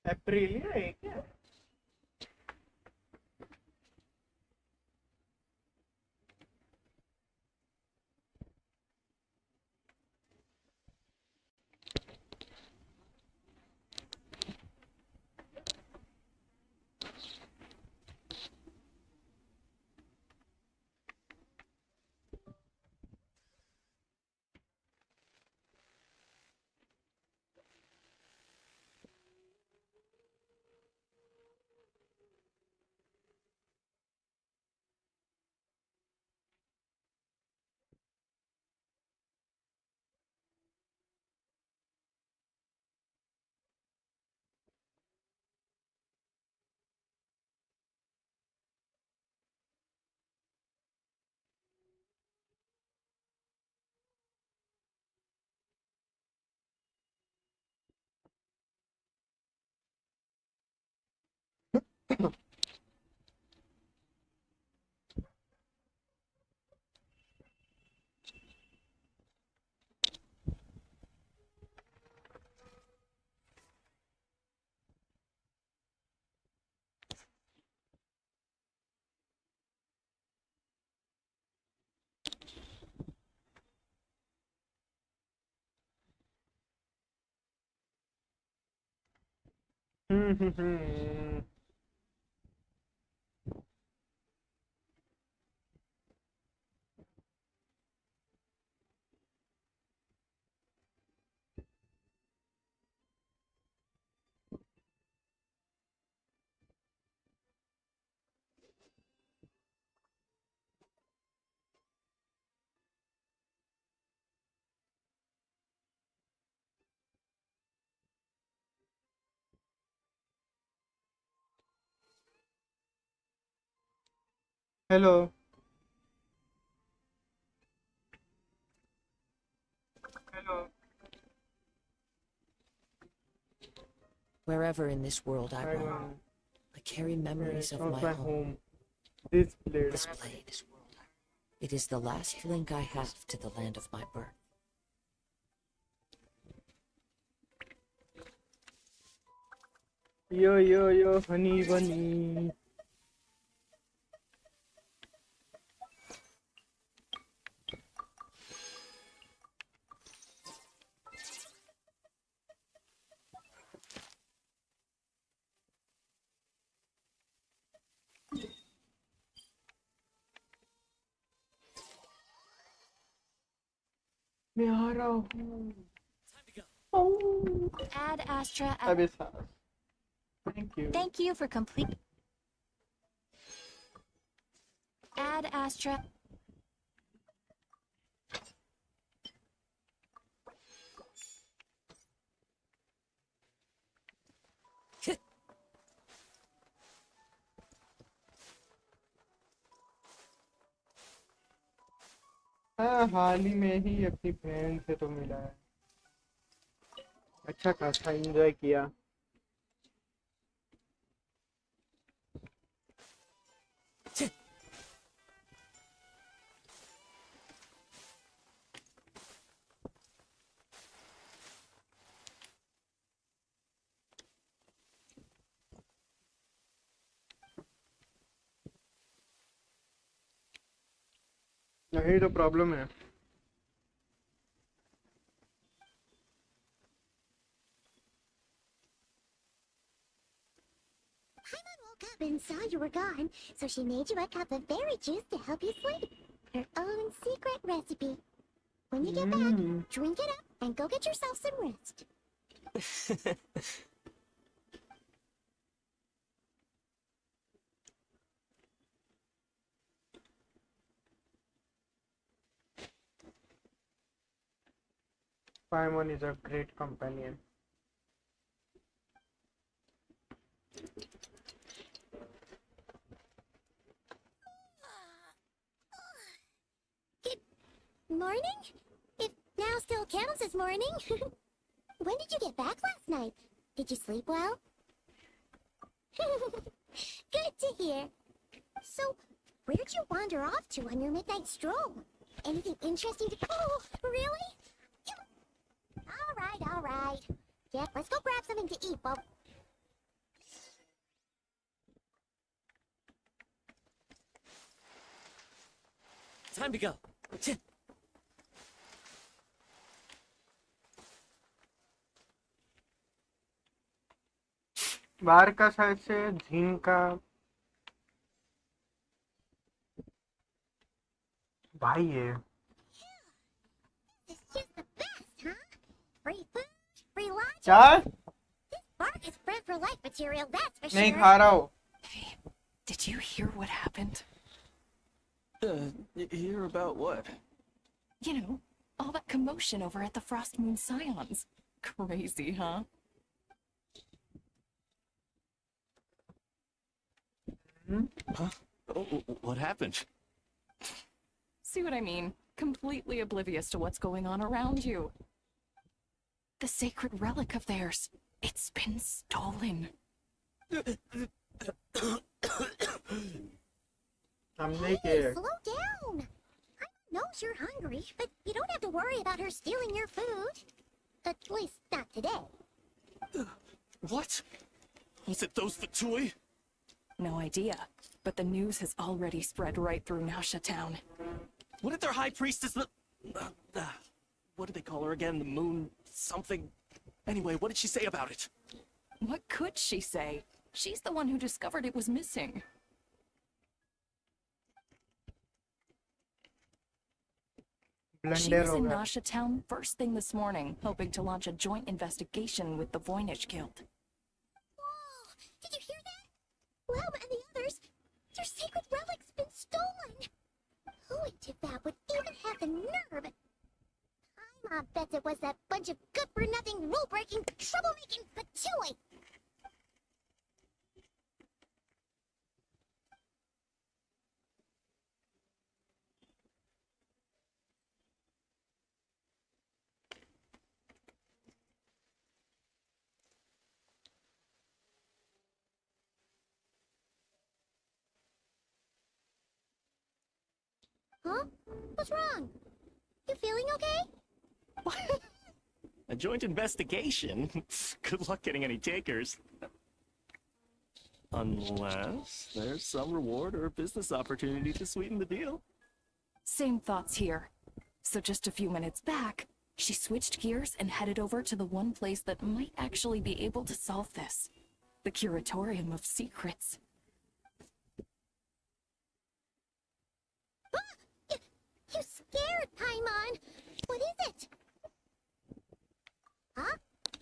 अप्रैल है क्या? Hmm. Hello. Hello. Wherever in this world I I roam, don't. I carry memories It's of not my my home. home. This place. This blade, it is the last link I have to the land of my birth. Yo yo yo, honey bunny. मैं आ रहा हूँ। Ad Astra. अबे सास। Thank you. Thank you for complete. Ad Astra. हाँ, हाल ही में ही अपनी बहन से तो मिला है। अच्छा खासा एंजॉय किया। यही तो प्रॉब्लम है। Paimon woke up and saw you were gone, so she made you a cup of berry juice to help you sleep. Her own secret recipe. When you get back, drink it up and go get yourself some rest. Paimon is a great companion. Good morning? It now still counts as morning. When did you get back last night? Did you sleep well? Good to hear. So, where'd you wander off to on your midnight stroll? Anything interesting to... Oh, really? All right. Yeah, let's go grab something to eat while... Time to go. बाहर का side से झील का भाई है। It's just the best, huh? Free food, free lodging. क्या? This park is bred for life material, that's for नहीं sure. खा रहा हूँ। Hey, did you hear what happened? Hear about what? You know, all that commotion over at the Frost Moon Scions. Crazy, huh? Huh? Oh, what happened? See what I mean? Completely oblivious to what's going on around you. The sacred relic of theirs. It's been stolen. हम Hey, नहीं किए। slow down. I know you're hungry, but you don't have to worry about her stealing your food. At least not today. What? Was it those Fatui? No idea, but the news has already spread right through Nasha town. What did their high priestess what did they call her again? The moon something? Anyway, what did she say about it? What could she say? She's the one who discovered it was missing. She blender was in होगा। Nasha town first thing this morning, hoping to launch a joint investigation with the Voynich Guild. Whoa! Did you hear that? Lama and the others, their sacred relic's been stolen. Who would do that would even have the nerve? Mom bets it was that bunch of good-for-nothing, rule-breaking, troublemaking Patui. Huh? What's wrong? You feeling okay? A joint investigation? Good luck getting any takers. Unless there's some reward or business opportunity to sweeten the deal. Same thoughts here. So just a few minutes back, she switched gears and headed over to the one place that might actually be able to solve this. The Curatorium of Secrets. You scared, Paimon. What is it? Huh?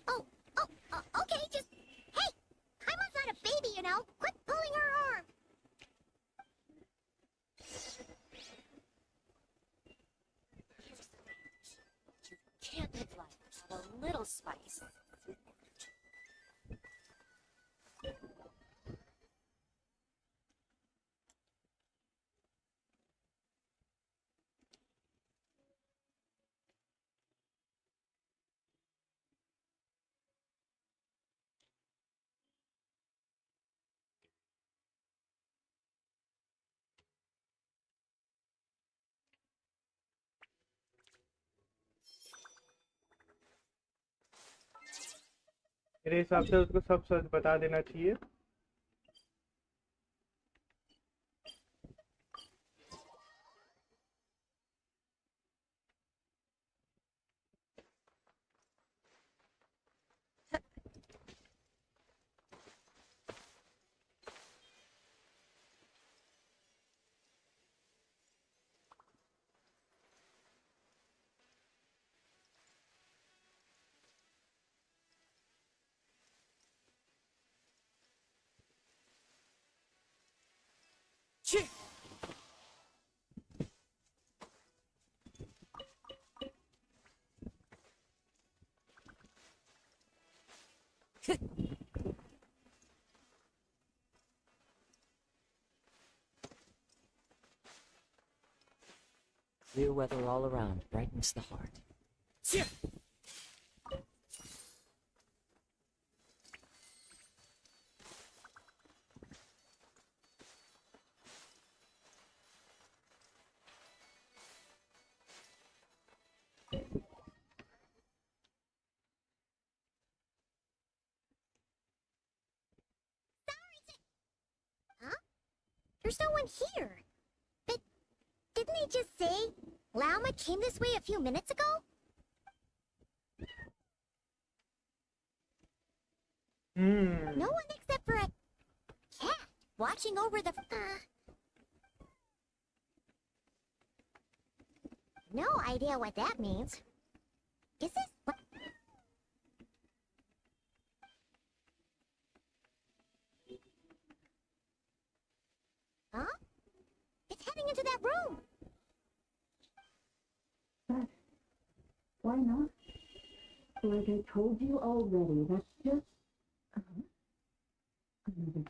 Okay, just... Hey! Paimon's not a baby, you know. Quit pulling her arm. Can't live life without a little spice. मेरे हिसाब से उसको सब सच बता देना चाहिए। Clear weather all around brightens the heart. Huh? There's no one here. But Didn't he just say Lauma came this way a few minutes ago? No one except for a cat watching over the... No idea what that means. Is this... What? Huh? It's heading into that room. But why not? Like I told you already, that's just another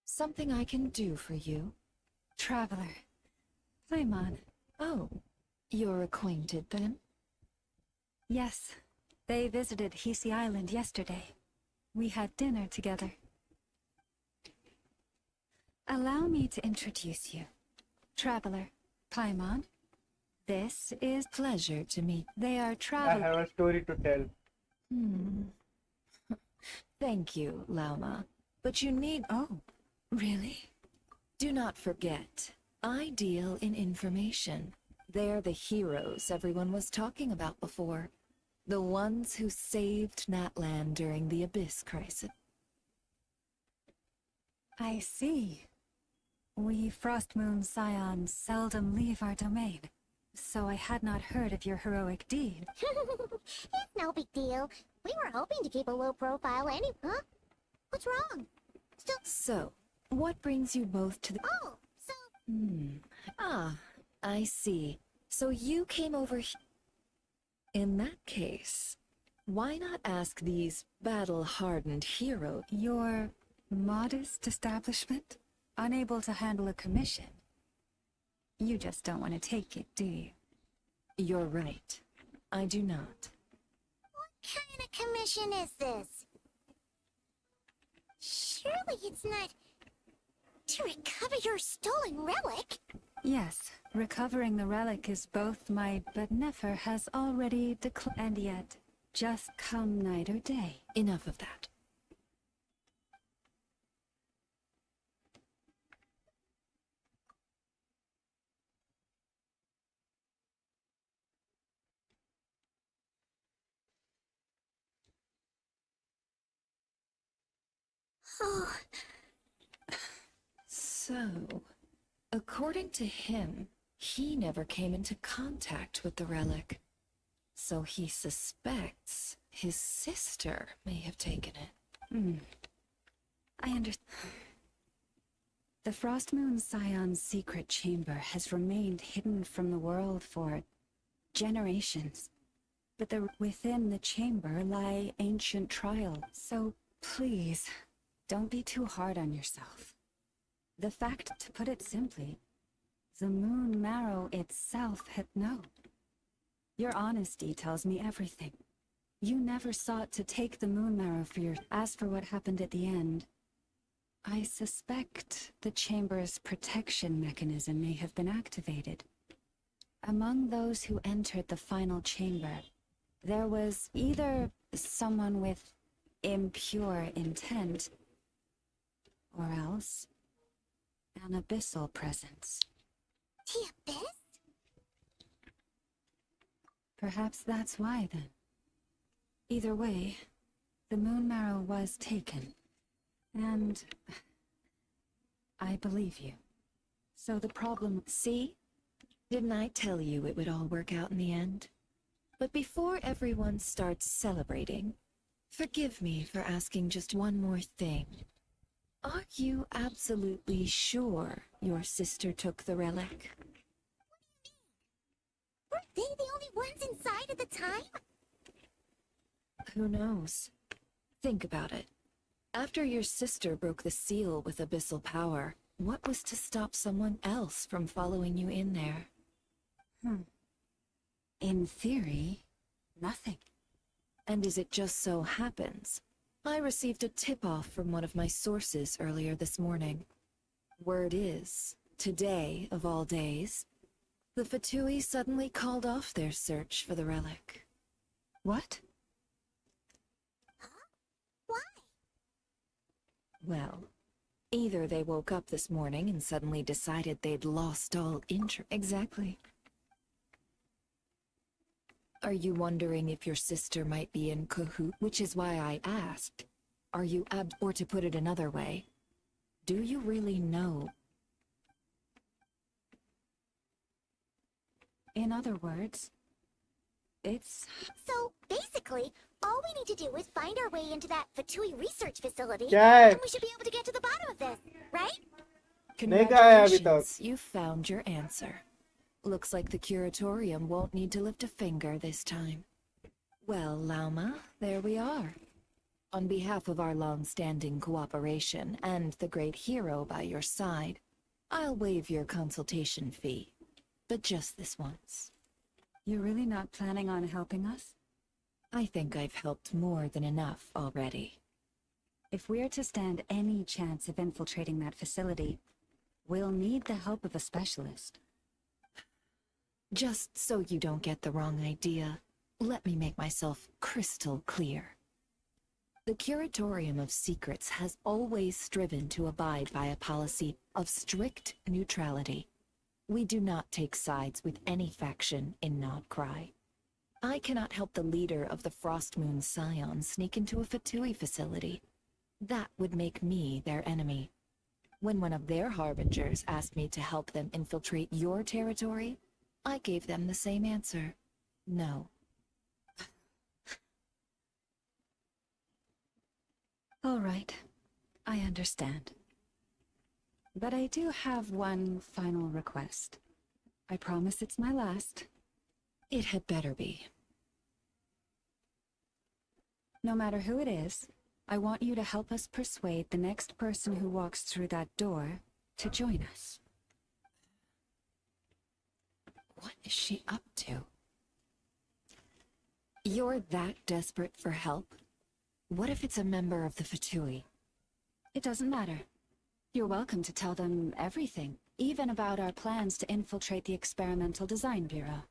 Something I can do for you? Traveler. Paimon. Oh, you're acquainted then? Yes. They visited Hisi Island yesterday. We had dinner together. Allow me to introduce you. Traveler. Paimon. This is... Pleasure to meet. They are I travel... have a story to tell. Thank you, Lauma. But you need... Oh, really? Do not forget, I deal in information. They're the heroes everyone was talking about before. The ones who saved Natlan during the Abyss crisis. I see. We Frostmoon Scions seldom leave our domain, so I had not heard of your heroic deed. It's no big deal. We were hoping to keep a low profile anyway. Huh? What's wrong? Still... So, what brings you both to the... Oh, so... Ah, I see. So you came over here. In that case, why not ask these battle-hardened heroes? Your modest establishment? Unable to handle a commission? You just don't want to take it, do you? You're right. I do not. What kind of commission is this? Surely it's not... to recover your stolen relic? Yes, recovering the relic is both my... but Nefer has already declared... And yet, just come night or day. Enough of that. Oh, So, according to him, he never came into contact with the relic. So he suspects his sister may have taken it. I understand. The Frostmoon Scion's secret chamber has remained hidden from the world for generations. But within the chamber lie ancient trials. So please, don't be too hard on yourself. The fact, to put it simply, the moon marrow itself had known. Your honesty tells me everything. You never sought to take the moon marrow for your... As for what happened at the end, I suspect the chamber's protection mechanism may have been activated. Among those who entered the final chamber, there was either someone with impure intent, or else an abyssal presence. the abyss? Perhaps that's why, then. Either way, the moon marrow was taken. And... I believe you. So the problem... See? Didn't I tell you it would all work out in the end? But before everyone starts celebrating, forgive me for asking just one more thing. Are you absolutely sure your sister took the relic? Were they the only ones inside at the time? Who knows? Think about it. After your sister broke the seal with abyssal power, what was to stop someone else from following you in there? In theory, nothing. And as it just so happens, I received a tip-off from one of my sources earlier this morning. Word is, today of all days, the Fatui suddenly called off their search for the relic. What? Why? Well, either they woke up this morning and suddenly decided they'd lost all interest. Exactly. Are you wondering if your sister might be in cahoot? Which is why I asked. Are you or to put it another way, do you really know? In other words, it's... So, basically, all we need to do is find our way into that Fatui research facility, क्या है? and we should be able to get to the bottom of this, right? नहीं कहा है अभी तक। Congratulations, you found your answer. Looks like the curatorium won't need to lift a finger this time. Well, Lauma, there we are. On behalf of our long-standing cooperation and the great hero by your side, I'll waive your consultation fee. But just this once. You're really not planning on helping us? I think I've helped more than enough already. If we're to stand any chance of infiltrating that facility, we'll need the help of a specialist. Just so you don't get the wrong idea, let me make myself crystal clear. The Curatorium of Secrets has always striven to abide by a policy of strict neutrality. We do not take sides with any faction in Nodcry. I cannot help the leader of the Frostmoon Scions sneak into a Fatui facility. That would make me their enemy. When one of their harbingers asked me to help them infiltrate your territory, I gave them the same answer. No. All right, I understand. But I do have one final request. I promise it's my last. It had better be. No matter who it is, I want you to help us persuade the next person who walks through that door to join us. What is she up to? You're that desperate for help? What if it's a member of the Fatui? It doesn't matter. You're welcome to tell them everything, even about our plans to infiltrate the Experimental Design Bureau.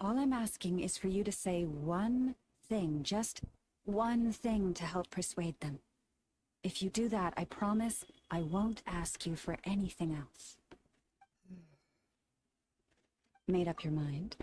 All I'm asking is for you to say one thing, just one thing to help persuade them. If you do that, I promise I won't ask you for anything else. Made up your mind?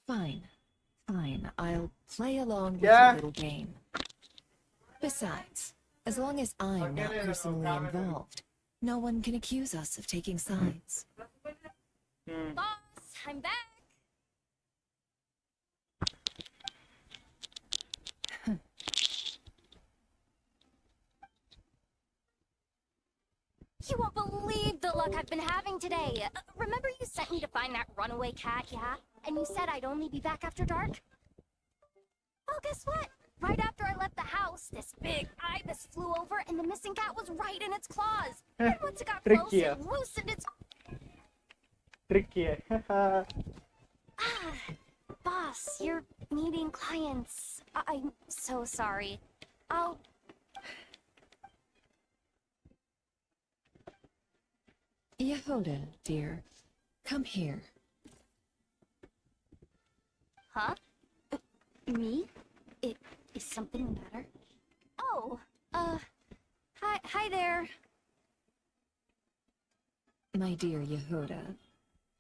Fine. Fine. I'll play along with Yeah. your little game. Besides, as long as I'm not personally involved, no one can accuse us of taking sides. Boss, I'm back. You won't believe the luck I've been having today. Remember you sent me to find that runaway cat, yeah? And you said I'd only be back after dark? Well, guess what? Right after I left the house, this big ibis flew over and the missing cat was right in its claws. And once it got close, Tricky. it loosened its... Tricky. Boss, you're meeting clients. I'm so sorry. I'll... Yehoda, dear, come here. Huh? Me? Is something the matter? Oh, hi there. My dear Yehoda,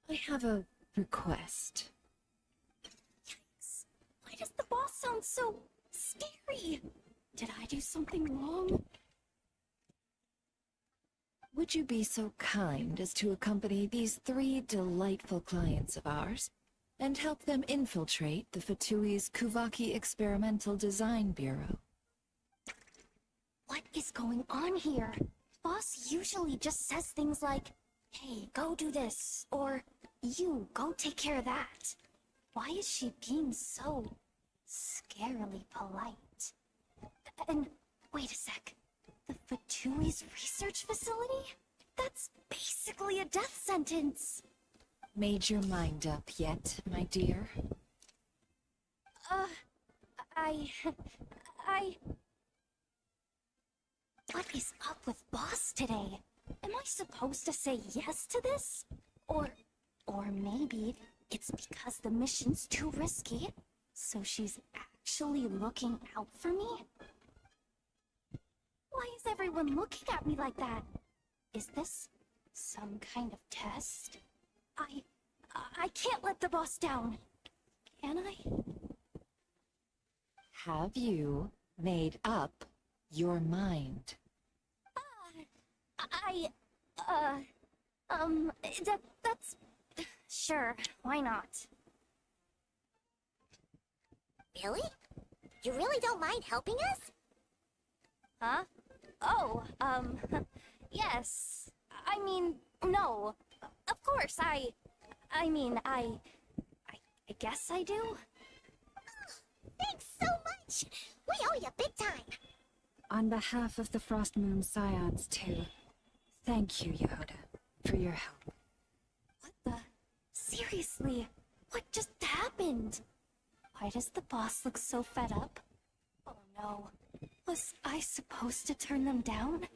I have a request. Yikes. Why does the boss sound so scary? Did I do something wrong? Would you be so kind as to accompany these 3 delightful clients of ours and help them infiltrate the Fatui's Kuvaki Experimental Design Bureau? What is going on here? Boss usually just says things like, hey, go do this, or you, go take care of that. Why is she being so scarily polite? And wait a sec. The Fatui's research facility? That's basically a death sentence. Made your mind up yet, my dear? I... What is up with Boss today? Am I supposed to say yes to this? Or maybe it's because the mission's too risky, so she's actually looking out for me? Why is everyone looking at me like that? Is this some kind of test? I can't let the boss down. Can I? Have you made up your mind? That's... Sure, why not? Really? You really don't mind helping us? Huh? Oh, yes. I mean, no. Of course, I guess I do. Thanks so much! We owe you big time! On behalf of the Frost Moon Scions, too, thank you, Yehoda, for your help. What the? Seriously, what just happened? Why does the boss look so fed up? Oh no. Was I supposed to turn them down?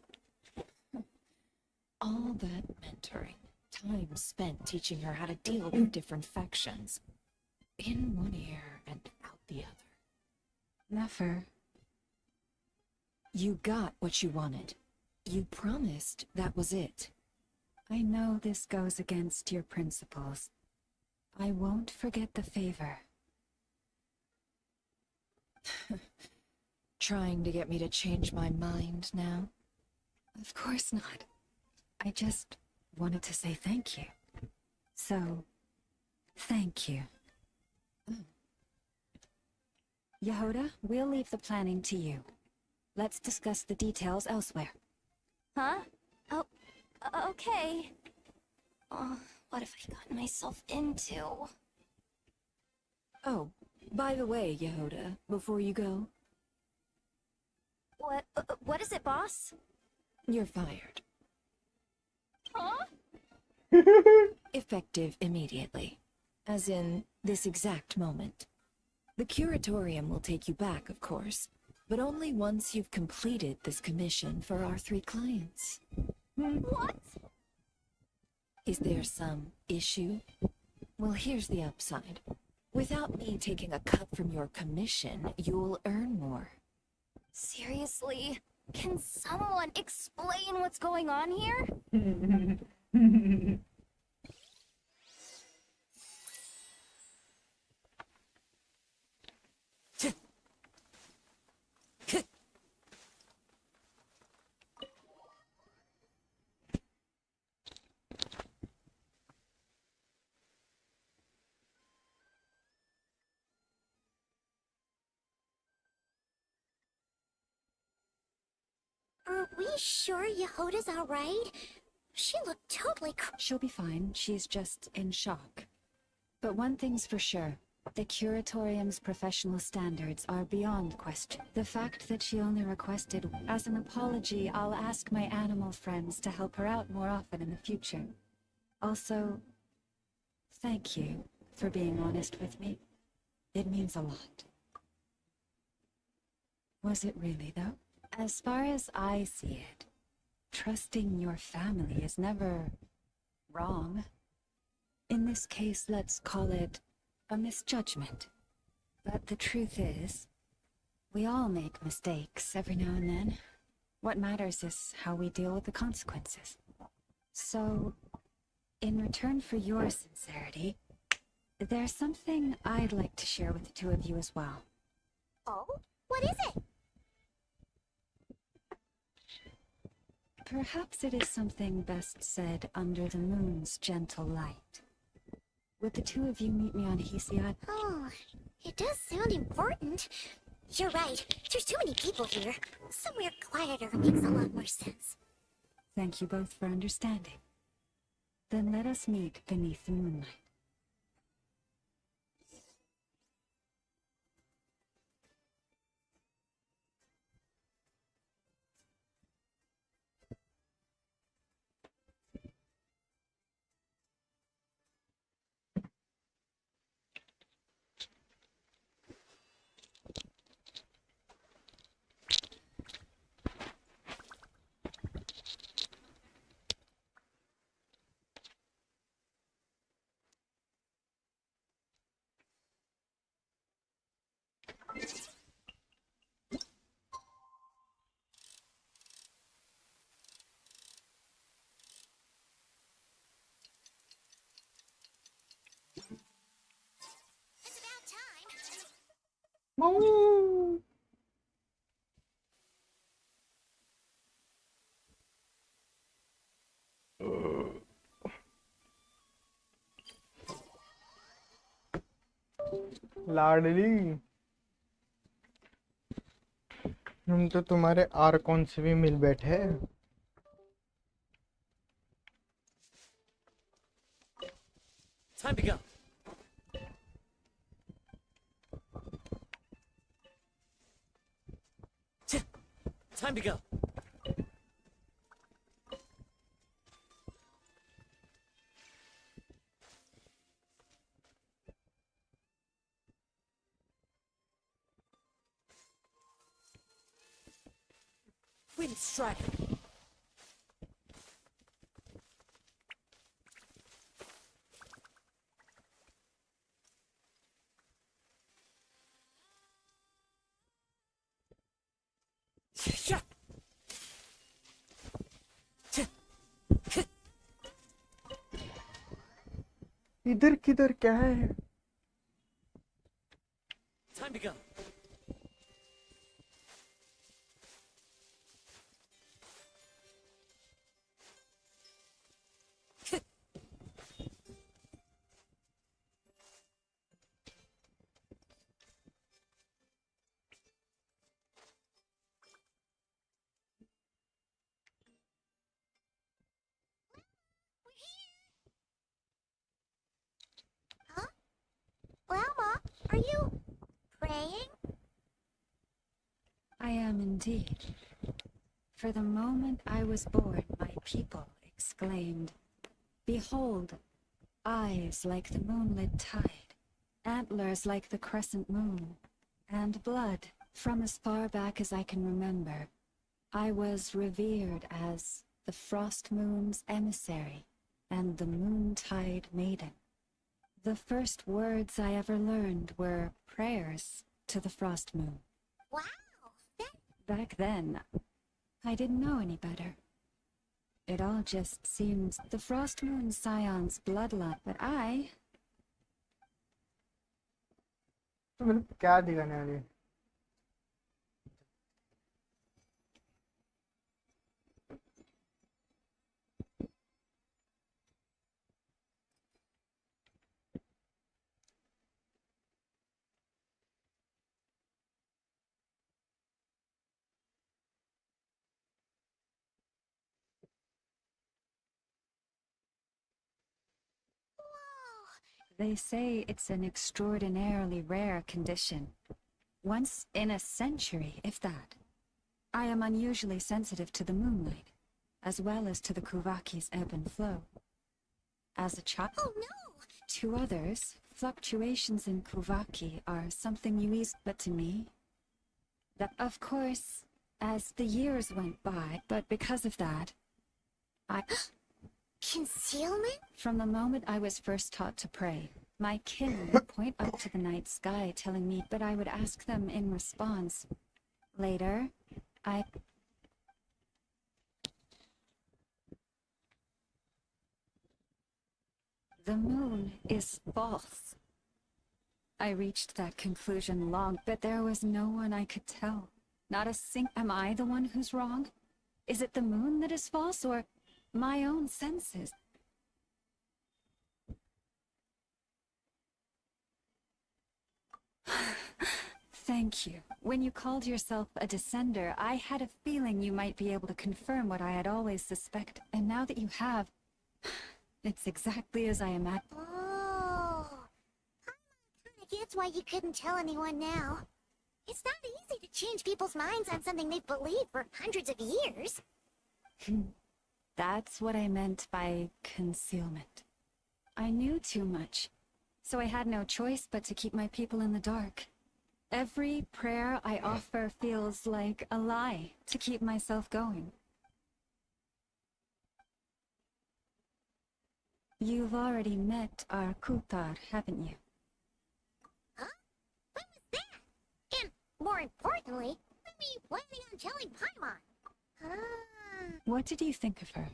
All that mentoring, time spent teaching her how to deal with different factions. In one ear and out the other. Never. You got what you wanted. You promised that was it. I know this goes against your principles. I won't forget the favor. Trying to get me to change my mind now? Of course not. I just wanted to say thank you. So, thank you. Yehoda, we'll leave the planning to you. Let's discuss the details elsewhere. Huh? Oh, okay. Oh, what have I gotten myself into? Oh, by the way, Yehoda, before you go, What is it, boss? you're fired. Huh? Effective immediately. As in, this exact moment. The curatorium will take you back, of course, but only once you've completed this commission for our 3 clients. What? Is there some issue? Well, here's the upside. Without me taking a cut from your commission, you'll earn more. Seriously? Can someone explain what's going on here? Are we sure Yehoda's alright? She looked totally She'll be fine. She's just in shock. But one thing's for sure. The Curatorium's professional standards are beyond question. The fact that she only requested, as an apology, I'll ask my animal friends to help her out more often in the future. Also, thank you for being honest with me. It means a lot. Was it really, though? As far as I see it, trusting your family is never wrong. In this case, let's call it a misjudgment. But the truth is, we all make mistakes every now and then. What matters is how we deal with the consequences. So, in return for your sincerity, there's something I'd like to share with the two of you as well. Oh? What is it? Perhaps it is something best said under the moon's gentle light. Would the two of you meet me on Hesiod? Oh, it does sound important. You're right. There's too many people here. Somewhere quieter makes a lot more sense. Thank you both for understanding. Then let us meet beneath the moonlight. It's about time. No. लाडली, हम तो तुम्हारे Arcon से भी मिल बैठे। Time to go. Time to go. Wind strike. Yeah. इधर किधर क्या है? Time to go. Huh? Llama, are you praying? I am indeed. For the moment I was born, my people exclaimed, "Behold, eyes like the moonlit tide, antlers like the crescent moon, and blood from as far back as I can remember. I was revered as the frost moon's emissary and the moontide maiden. The first words I ever learned were prayers to the frost moon. Wow, that Back then, I didn't know any better. It all just seemed the frost moon scion's bloodline, but I तो मेरे को क्या दिखाने वाली? They say it's an extraordinarily rare condition. Once in a century, if that. I am unusually sensitive to the moonlight, as well as to the Kuvaki's ebb and flow. As a child, Oh no! to others, fluctuations in Kuvaki are something you ease, but to me, that of course, as the years went by, but because of that, I... Concealment? From the moment I was first taught to pray, my kin would point up to the night sky telling me, but I would ask them in response. Later, the moon is false. I reached that conclusion long, but there was no one I could tell. Not a Am I the one who's wrong? Is it the moon that is false, or my own senses? Thank you. When you called yourself a descender, I had a feeling you might be able to confirm what I had always suspected. And now that you have, it's exactly as I imagined. Oh. I gets why you couldn't tell anyone now. It's not easy to change people's minds on something they've believed for hundreds of years. That's what I meant by concealment. I knew too much, so I had no choice but to keep my people in the dark. Every prayer I offer feels like a lie to keep myself going. You've already met our Kutar, haven't you? Huh? When was that? And more importantly, when are you planning on telling Paimon? What did you think of her?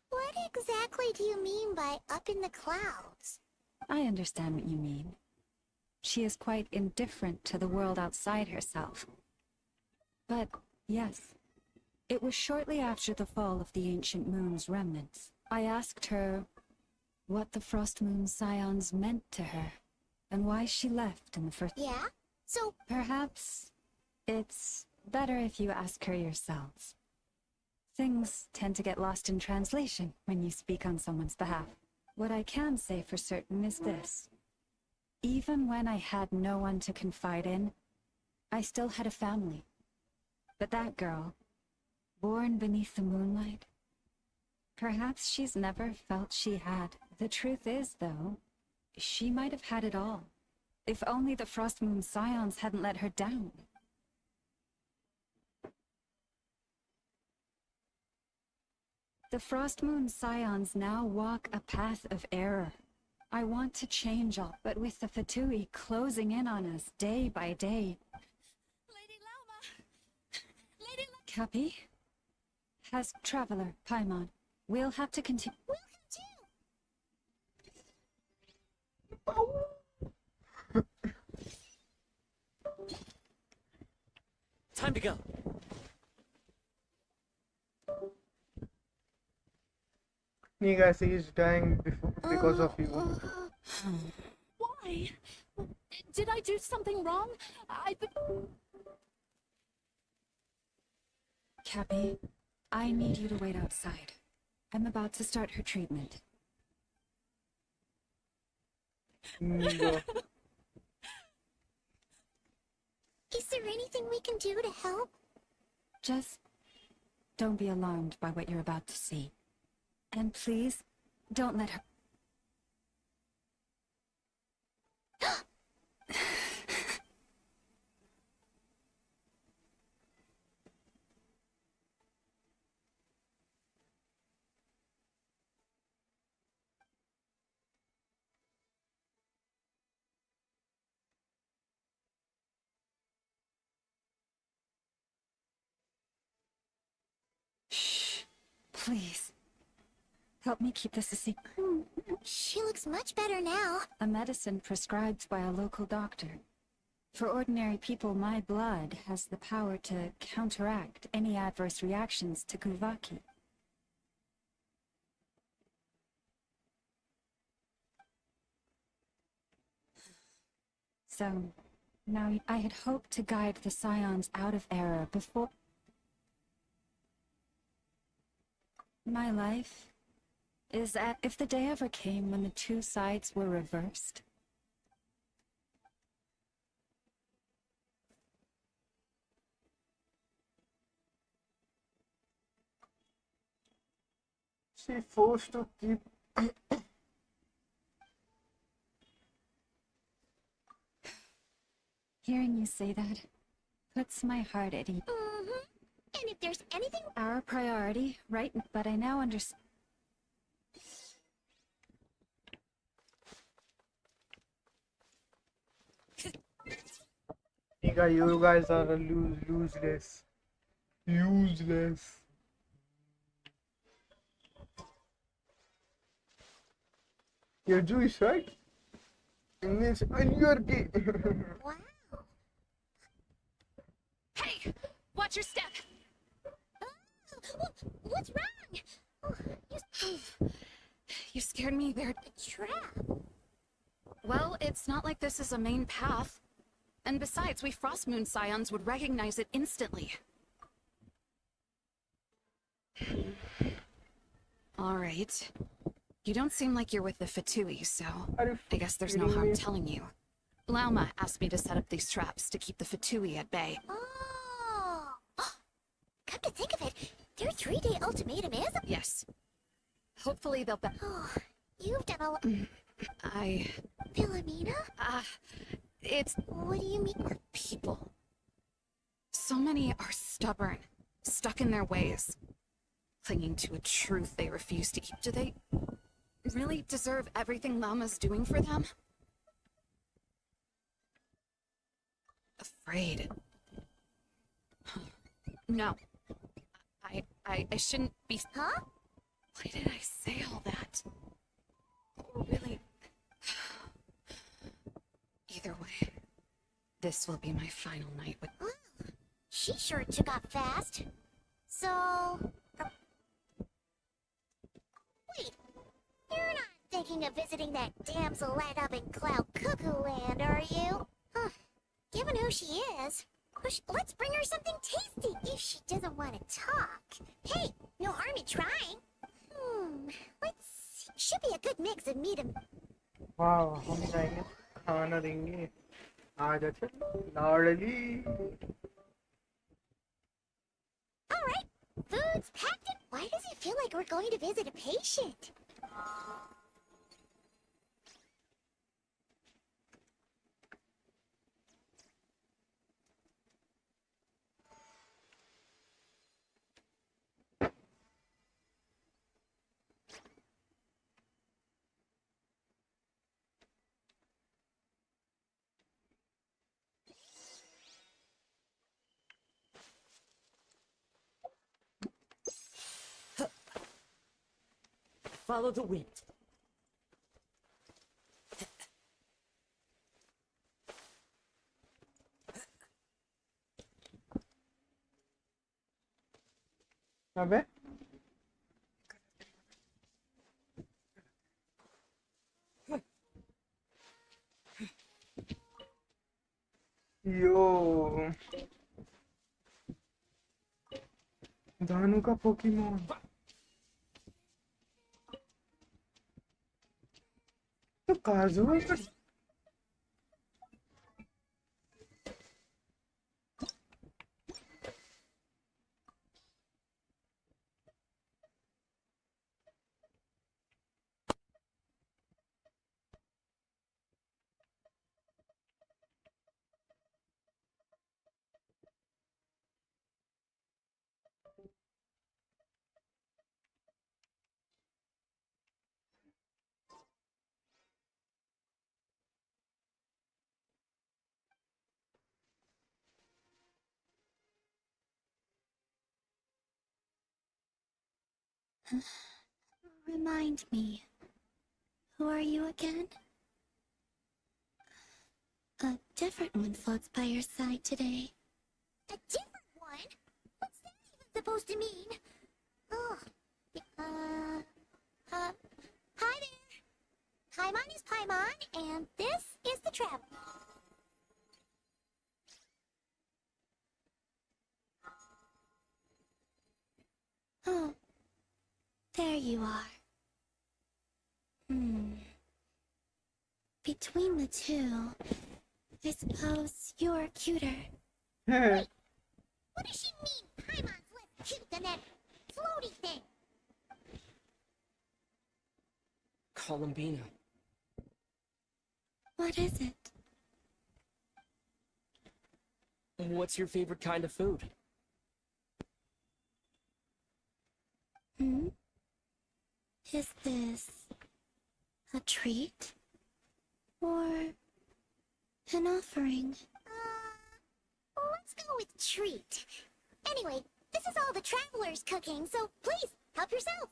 What exactly do you mean by up in the clouds? I understand what you mean. She is quite indifferent to the world outside herself. But, yes, it was shortly after the fall of the ancient moon's remnants. I asked her what the Frost Moon Scions meant to her, and why she left in the first... Yeah? So... Perhaps it's better if you ask her yourselves. Things tend to get lost in translation when you speak on someone's behalf. What I can say for certain is this. Even when I had no one to confide in, I still had a family. But that girl, born beneath the moonlight, perhaps she's never felt she had. The truth is, though, she might have had it all. If only the Frost Moon Scions hadn't let her down. The Frost Moon Scions now walk a path of error. I want to change all, but with the Fatui closing in on us day by day... Lady Lauma! Lady La— Cappy? Has Traveler, Paimon. We'll have to continue... Time to go. Nee guys, he is dying because of you. Why? Did I do something wrong? Cappy, I need you to wait outside. I'm about to start her treatment. No. Is there anything we can do to help? Just don't be alarmed by what you're about to see. And please, don't let her... Shh. Please. Help me keep this a secret. She looks much better now. A medicine prescribed by a local doctor. For ordinary people, my blood has the power to counteract any adverse reactions to Kuvaki. So, now I had hoped to guide the Scions out of error before... my life is that if the day ever came when the two sides were reversed, She forced to keep. hearing you say that puts my heart at ease. And if there's anything Our priority, right? But I now understand. You guys are a useless. Useless. You're Jewish, right? English, and you're gay. wow. Hey! Watch your step! What's wrong? Oh, You scared me there. a trap. Well, it's not like this is a main path. And besides, we Frost Moon Scions would recognize it instantly. Alright. You don't seem like you're with the Fatui, so Are you I guess there's no kidding harm me? telling you. Lauma asked me to set up these traps to keep the Fatui at bay. Oh. Come to think of it, their 3-day ultimatum is... Yes. Hopefully they'll be- Oh, you've done a lot... Philomena? It's What do you mean? people. So many are stubborn, stuck in their ways, clinging to a truth they refuse to keep. Do they really deserve everything Lama's doing for them? Afraid. No. I shouldn't be... Huh? Why did I say all that? Really? Either way, this will be my final night with... She sure took off fast. So... Wait, you're not thinking of visiting that damsel laid up in Cloud Cuckoo Land, are you? Huh. Given who she is, let's bring her something tasty if she doesn't want to talk. Hey, no harm in trying. Let's see. Should be a good mix of meat and... Wow, हम जाएंगे खाना देंगे आज अच्छा लाडली Alright, food's packed in. Why does it feel like we're going to visit a patient? Follow the wind. अबे यो दानू का Pokemon तो काजुआ का Remind me, who are you again? A different one floats by your side today. A different one? What's that even supposed to mean? Oh, hi there. Paimon is Paimon, and this is the travel. Oh, There you are. Between the two, I suppose you're cuter. What does she mean Paimon's less cute than that floaty thing? Columbina. What is it? What's your favorite kind of food? Is this a treat? Or an offering? Let's go with treat. Anyway, this is all the traveler's cooking, so please, help yourself.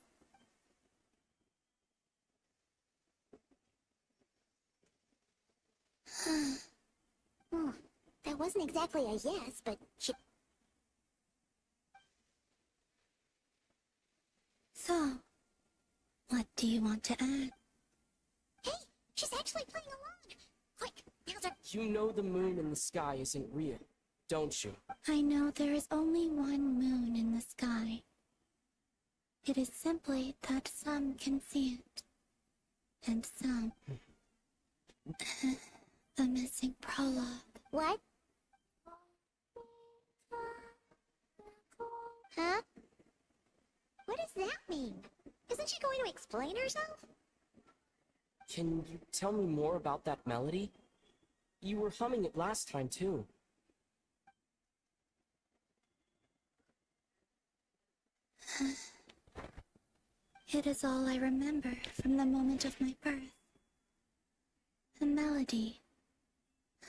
That wasn't exactly a yes, but she... So, what do you want to add? Hey, she's actually playing along. Quick, now's our... You know the moon in the sky isn't real, don't you? I know there is only one moon in the sky. It is simply that some can see it. And some... The missing prologue. What? Huh? What does that mean? Isn't she going to explain herself? Can you tell me more about that melody? You were humming it last time, too. It is all I remember from the moment of my birth. A melody.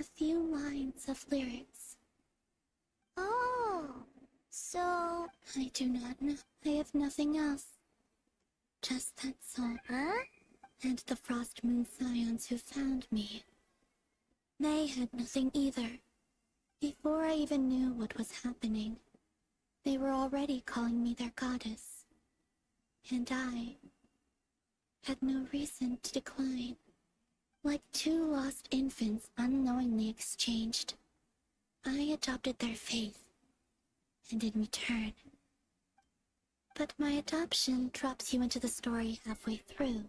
A few lines of lyrics. Oh, so... I do not know. I have nothing else. Just that song. Huh? And the Frost Moon Scions who found me. They had nothing either. Before I even knew what was happening, they were already calling me their goddess. And I had no reason to decline. Like two lost infants unknowingly exchanged, I adopted their faith, and in return. But my adoption drops you into the story halfway through.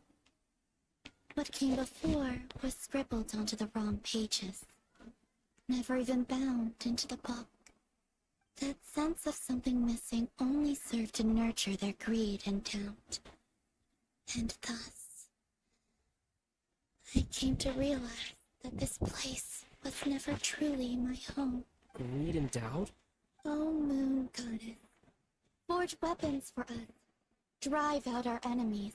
What came before was scribbled onto the wrong pages, never even bound into the book. That sense of something missing only served to nurture their greed and doubt. And thus, I came to realize that this place was never truly my home. Greed and doubt? Oh, Moon Goddess, forge weapons for us, drive out our enemies,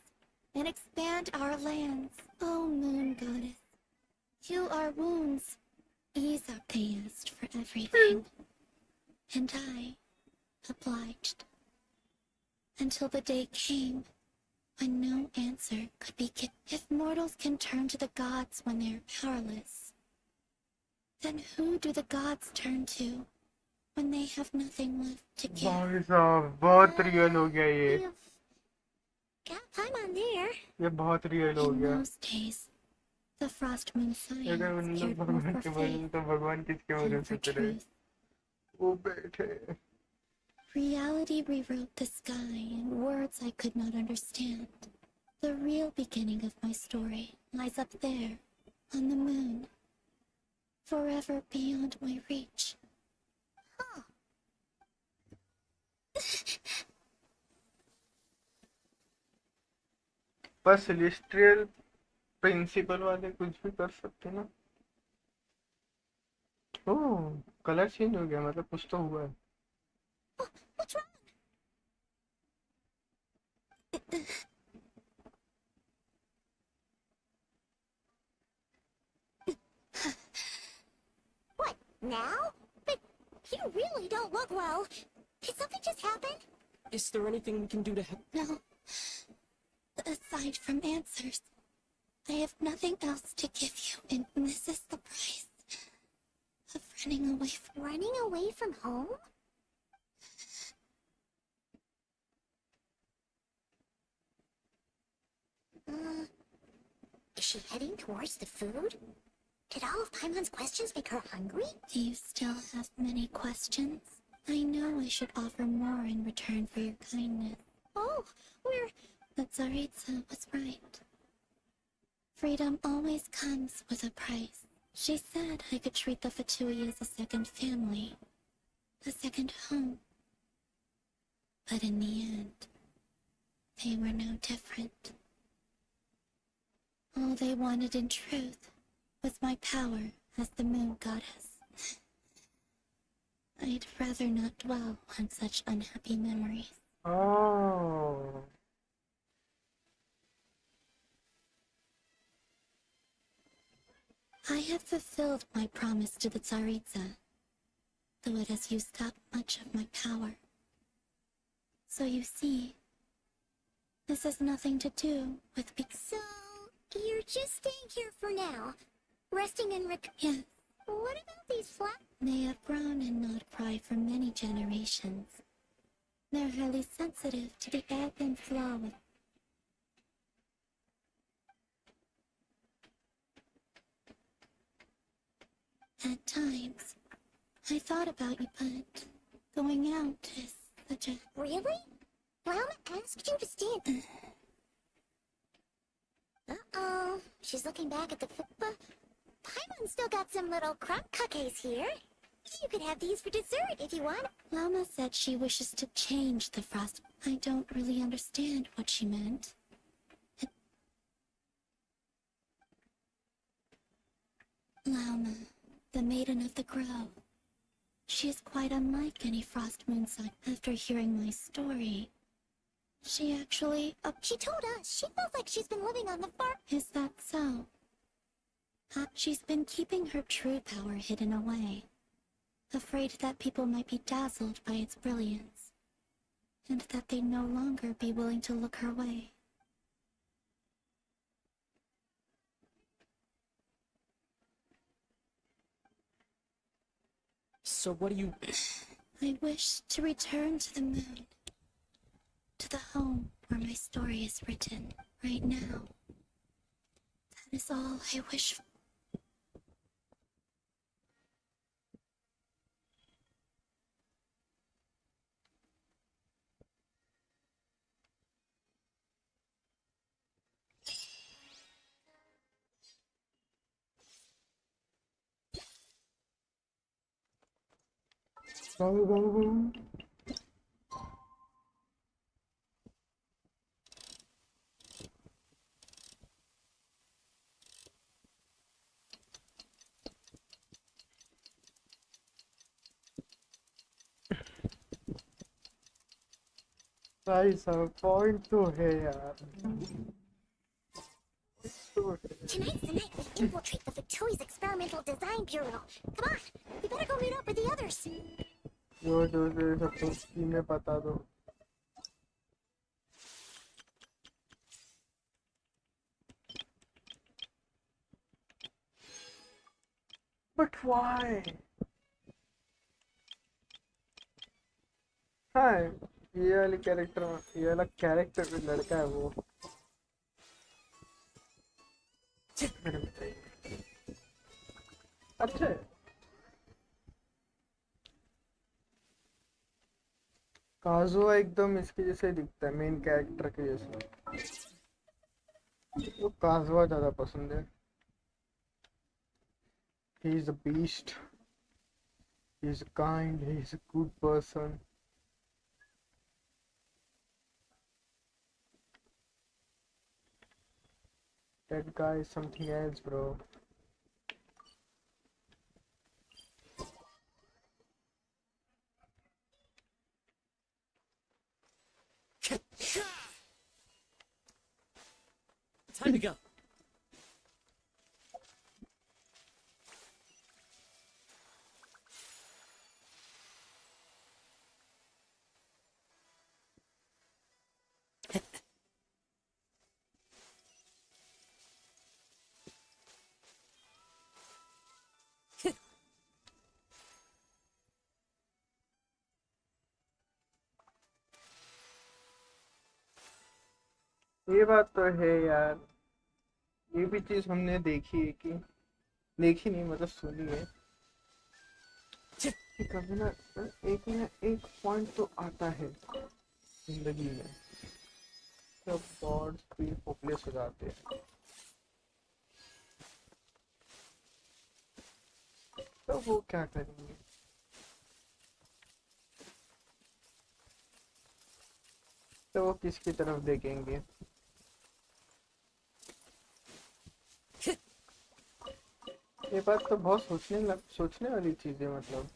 and expand our lands. Oh, Moon Goddess, heal our wounds, ease our pains for everything. And I obliged. Until the day came when no answer could be given. If mortals can turn to the gods when they are powerless, then who do the gods turn to when they have nothing left to give? भाई साहब बहुत real हो गया ये You've got Paimon there. ये बहुत real हो In गया those days, the Frost Moon अगर Scions मतलब cared more भगवान for के बदले faith तो भगवान किसके than वजह for से चले truth. वो बैठे Reality rewrote the sky in words I could not understand. The real beginning of my story lies up there, on the moon, forever beyond my reach. बस सेलेस्टियल प्रिंसिपल वाले कुछ भी कर सकते ना ओह कलर चेंज हो गया मतलब कुछ तो हुआ है What's wrong? What, now? But you really don't look well. Did something just happen? Is there anything we can do to help? No. Aside from answers, I have nothing else to give you, and this is the price of running away from... Running away from home? Is she heading towards the food? Did all of Paimon's questions make her hungry? Do you still have many questions? I know I should offer more in return for your kindness. Oh, The Tsaritsa was right. Freedom always comes with a price. She said I could treat the Fatui as a second family, a second home. But in the end, they were no different. All they wanted in truth was my power as the moon goddess. I'd rather not dwell on such unhappy memories. Oh. I have fulfilled my promise to the Tsaritsa, though it has used up much of my power. So you see, this has nothing to do with So, you're just staying here for now, resting and Yes, What about these flowers? they have grown and not cried for many generations. They're highly sensitive to the ebb and flow of At times, I thought about you, but going out is such a... Really? Lama asked you to stay. Uh-oh. She's looking back at the Paimon still got some little crumb cookies here. You could have these for dessert if you want. Lama said she wishes to change the frost. I don't really understand what she meant. Lama, the maiden of the grove. She is quite unlike any frost moon sign. After hearing my story, she actually... She told us she felt like she's been living on the farm. Is that so? She's been keeping her true power hidden away, afraid that people might be dazzled by its brilliance, and that they'd no longer be willing to look her way. So what do you... I wish to return to the moon, to the home where my story is written right now. That is all I wish for. Go. भाई साहब point तो है यार Tonight's the night we infiltrate the Fatui's Experimental Design Bureau. Come on, we better go meet up with the others. जो जो जो सब कुछ में बता दो But why? हाँ ये वाली कैरेक्टर भी लड़का है वो अच्छा है काजुआ एकदम इसके जैसे दिखता है मेन कैरेक्टर के जैसे वो काजुआ ज्यादा पसंद है he is a beast he is kind he is a good person that guy is something else bro Time to go. ये बात तो है यार ये भी चीज हमने देखी है कि देखी नहीं मतलब सुनी है कि कभी ना एक पॉइंट तो आता है जिंदगी में सब गॉड्स भी होपलेस हो जाते हैं, तो वो क्या करेंगे? तो वो किसकी तरफ देखेंगे? ये बात तो बहुत सोचने वाली चीज है, मतलब।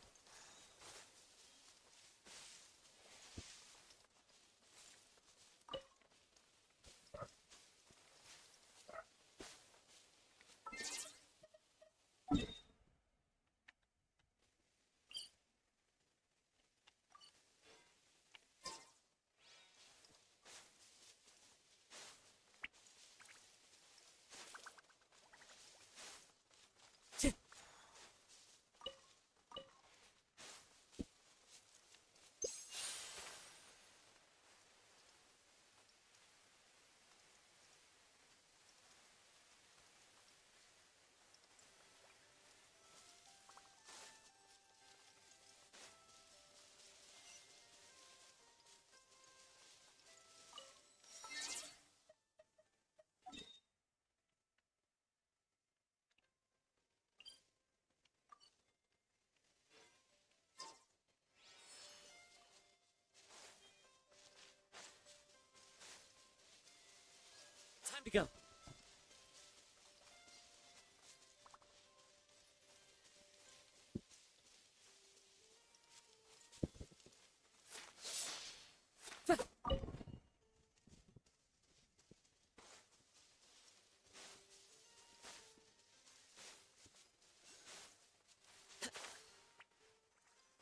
Time to go.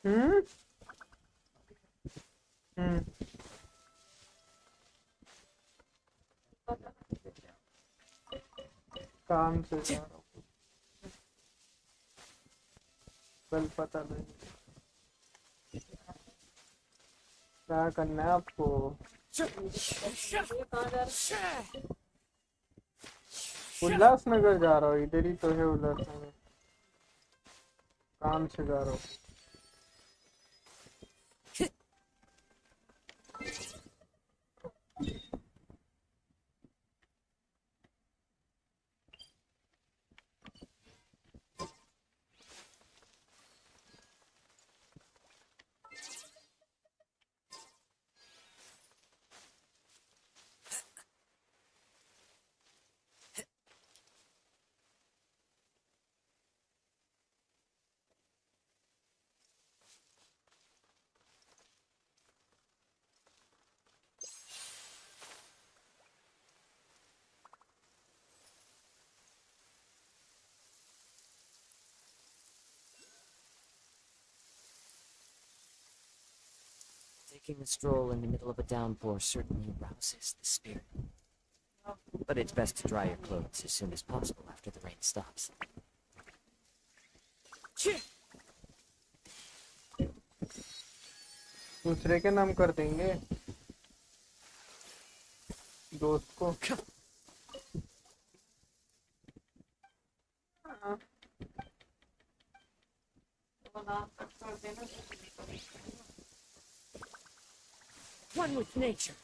हम्म। हम्म। काम से जा रहा हूँ, कल पता नहीं क्या करना है आपको। उल्लासनगर जा रहा हूँ, इधर ही तो है उल्लासनगर, काम से जा रहा हूँ। Taking a stroll in the middle of a downpour certainly rouses the spirit. But it's best to dry your clothes as soon as possible after the rain stops. दूसरे के नाम कर देंगे दोस्त को। हाँ। One with nature.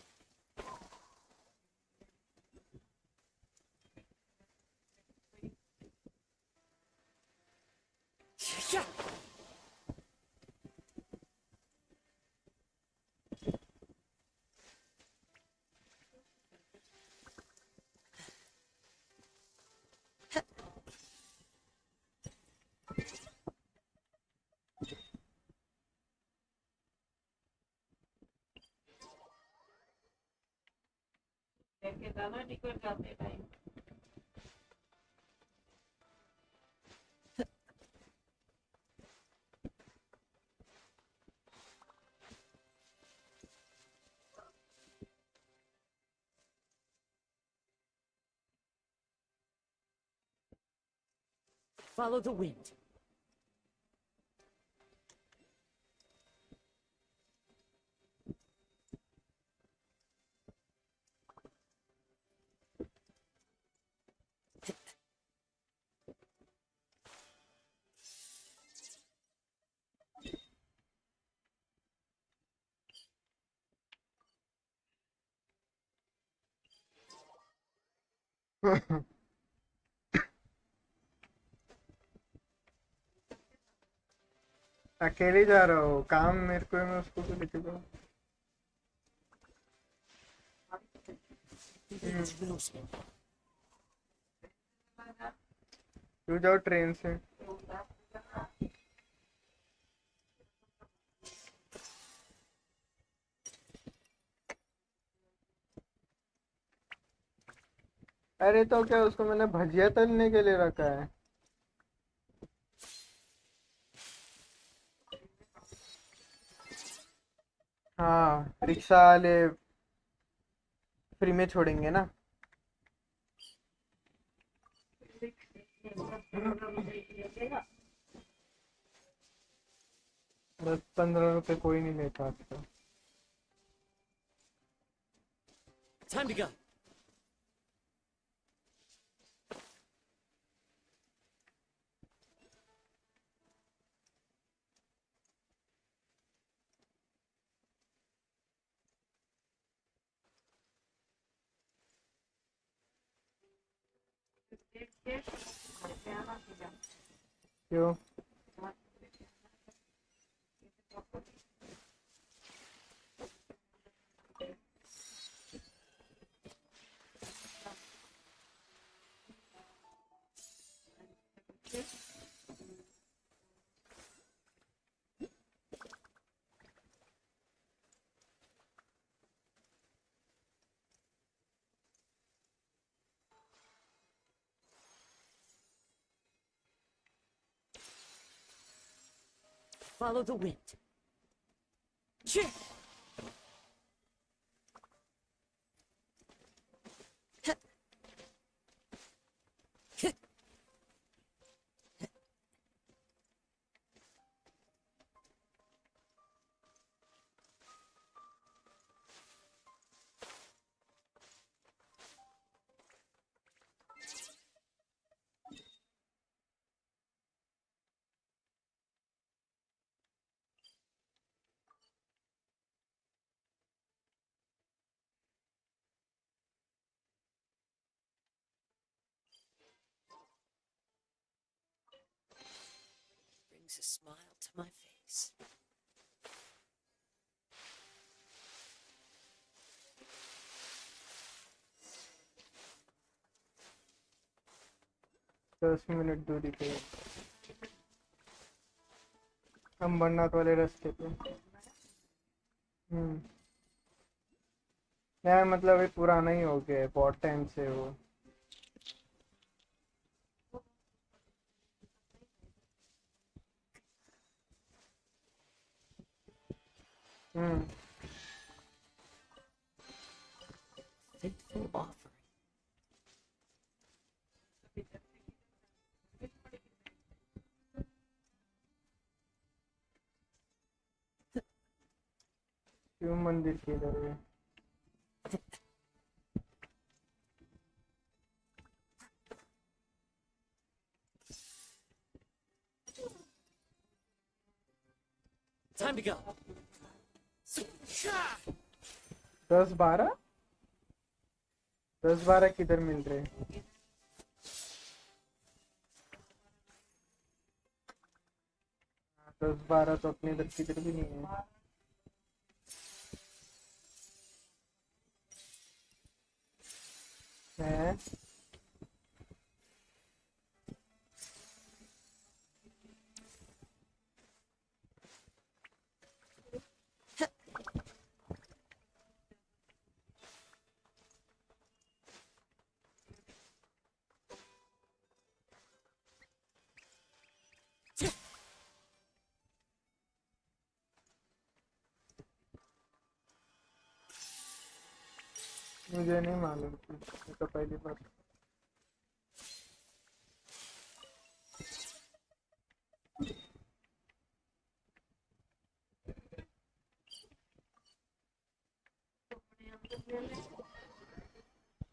Yeah. Follow the wind. अकेले जा रहा हो, काम मेरे को है, मैं उसको क्यों लेके जाऊँ? तू जाओ ट्रेन से। अरे तो क्या उसको मैंने भजिया तलने के लिए रखा है? हाँ, रिक्शा वाले फ्री में छोड़ेंगे ना। 10-15 रुपए कोई नहीं लेता आजकल। Time to go. क्यों? Follow the wind. Brings a smile to my face. 10 minute दूरी पे अम्बरनाथ वाले रास्ते पे। यार मतलब ये पुराना ही हो गया है, बहुत टाइम से वो। हम्म। Faithful offering. शिव मंदिर की इधर है। Time to go. 10-12? 10-12 किधर मिल रहे हैं? 10-12 तो अपने इधर किधर भी नहीं है। हैं? मुझे नहीं मालूम थी, ये तो पहली बार।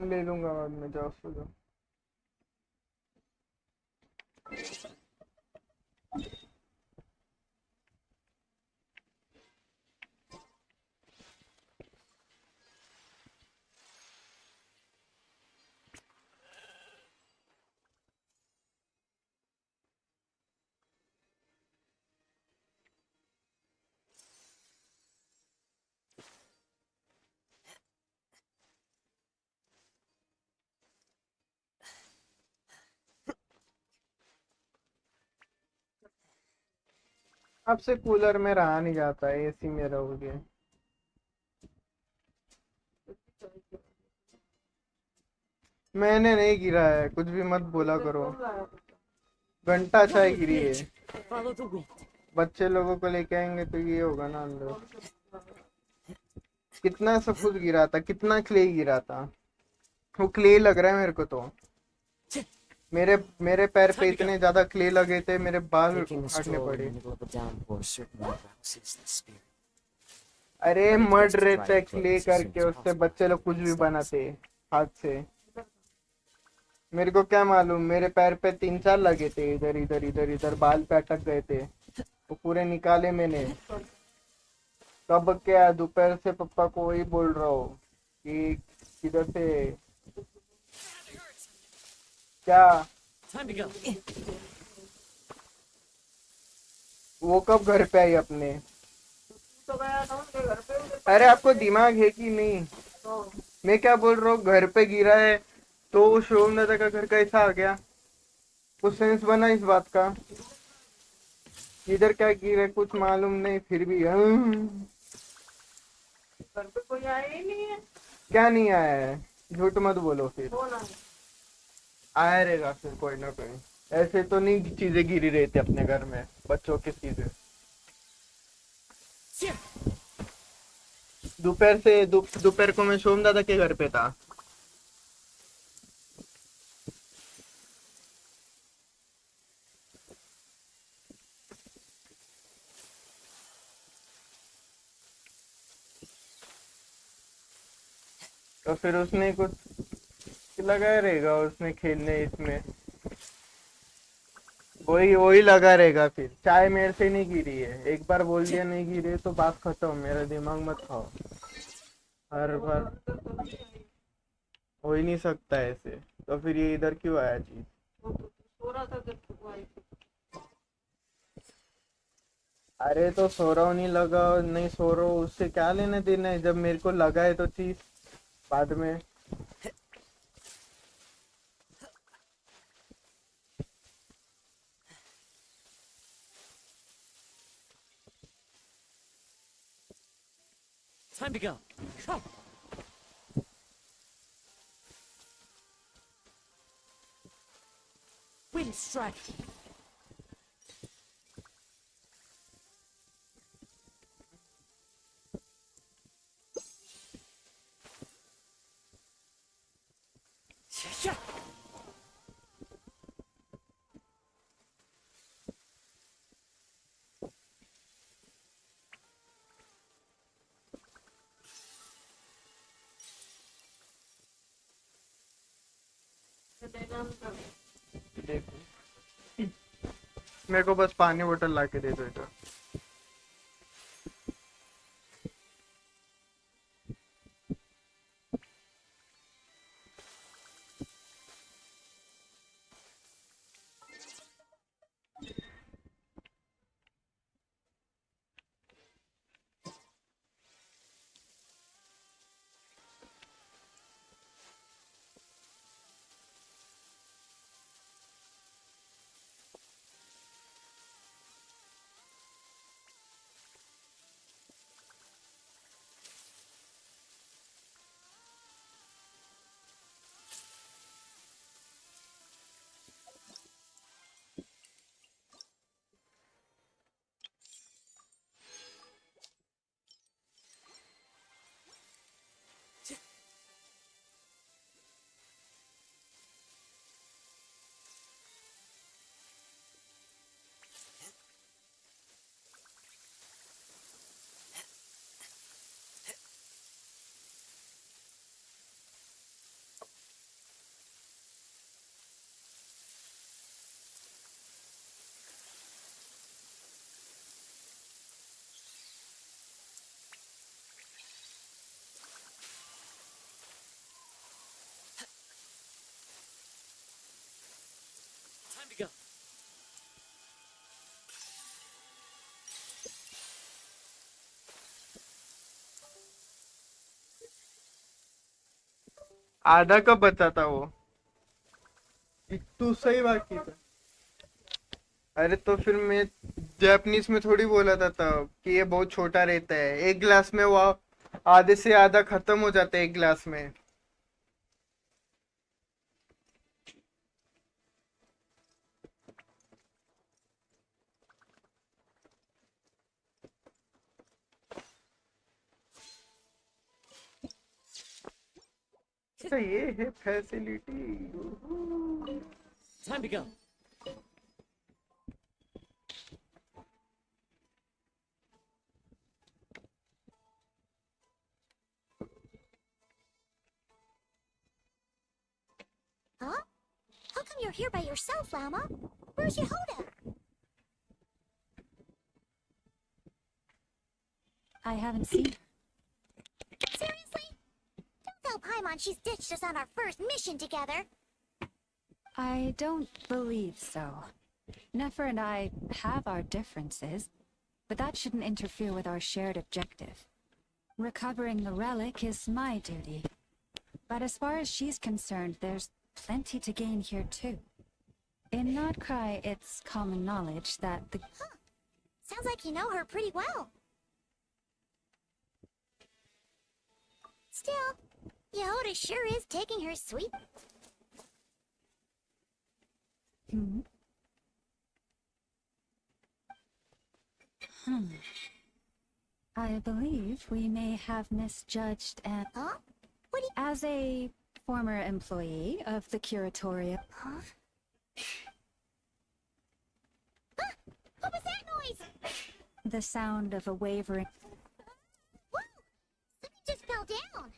ले लूंगा बाद में, जाओ सो जाओ। अब से कूलर में रहा नहीं जाता है, एसी में रहोगे। मैंने नहीं गिरा है, कुछ भी मत बोला करो। घंटा चाय गिरी है। Follow the wind. बच्चे लोगों को लेके आएंगे तो ये होगा ना अंदर। कितना सब कुछ गिरा था, कितना क्ले गिरा था। वो क्ले लग रहा है मेरे को तो। मेरे मेरे पैर पे इतने ज्यादा क्ले लगे थे, मेरे बाल Taking a उखाड़ने stroll in पड़े। the middle of a downpour certainly rouses the spirit. अरे But it's mud best to dry रहता है your clay clothes as soon करके, as उससे possible बच्चे लोग after कुछ the भी rain बनाते starts. हाथ से। मेरे को क्या मालूम, मेरे पैर पे 3-4 लगे थे, इधर इधर इधर इधर बाल पे अटक गए थे, वो पूरे निकाले मैंने। कब क्या दोपहर से पापा को वही बोल रहा हूँ कि किधर से क्या। Time to go. वो कब घर पे आई अपने। अरे आपको दिमाग है कि नहीं। मैं क्या बोल रहा हूँ, घर पे गिरा है तो वो शोम दादा का घर कैसा आ गया। कुछ सेंस बना इस बात का। इधर क्या गिरा है कुछ मालूम नहीं, फिर भी घर पे कोई आया ही नहीं है। क्या नहीं आया है, झूठ मत बोलो फिर। आया रहेगा फिर कोई ना कोई। ऐसे तो नहीं चीजें गिरी रहती अपने घर में, बच्चों की चीजें। दोपहर को मैं सोम दादा के घर पे था। तो फिर उसने कुछ लगाया रहेगा, उसने खेलने इसमें वही वही लगा रहेगा। फिर चाय मेरे से नहीं गिरी है, एक बार बोल दिया नहीं गिरी है तो बात खत्म, मेरा दिमाग मत खाओ हर बार। हो ही नहीं सकता ऐसे, तो फिर ये इधर क्यों आया चीज। अरे तो सो रहा हूँ नहीं लगा नहीं सो रहा हूँ, उससे क्या लेना देना है, जब मेरे को लगा है तो चीज बाद में। Time to go. Come. Wind strike. Yeah. देखो मेरे को बस पानी बोतल ला के दे दो इधर। Time to go. आधा कब बचा था वो। तू सही बात की था। अरे तो फिर मैं जापानीज में थोड़ी बोला था तब कि ये बहुत छोटा रहता है, एक गिलास में वो आधे से आधा खत्म हो जाता है एक गिलास में। तो ये है facility. Time to go. Huh? How come you're here by yourself, Llama? Where's Yehoda? I haven't seen her. Seriously? Don't tell Paimon she's ditched us on our first mission together. I don't believe so. Nefer and I have our differences, but that shouldn't interfere with our shared objective. Recovering the relic is my duty. But as far as she's concerned, there's plenty to gain here too. In Nodcry, it's common knowledge that the... Huh. Sounds like you know her pretty well. Still, Yehoda sure is taking her sweet... Hmm? I believe we may have misjudged and... Huh? What do you... As a former employee of the Curatorium... Huh? Ah! What was that noise? The sound of a wavering... Whoa! Something just fell down.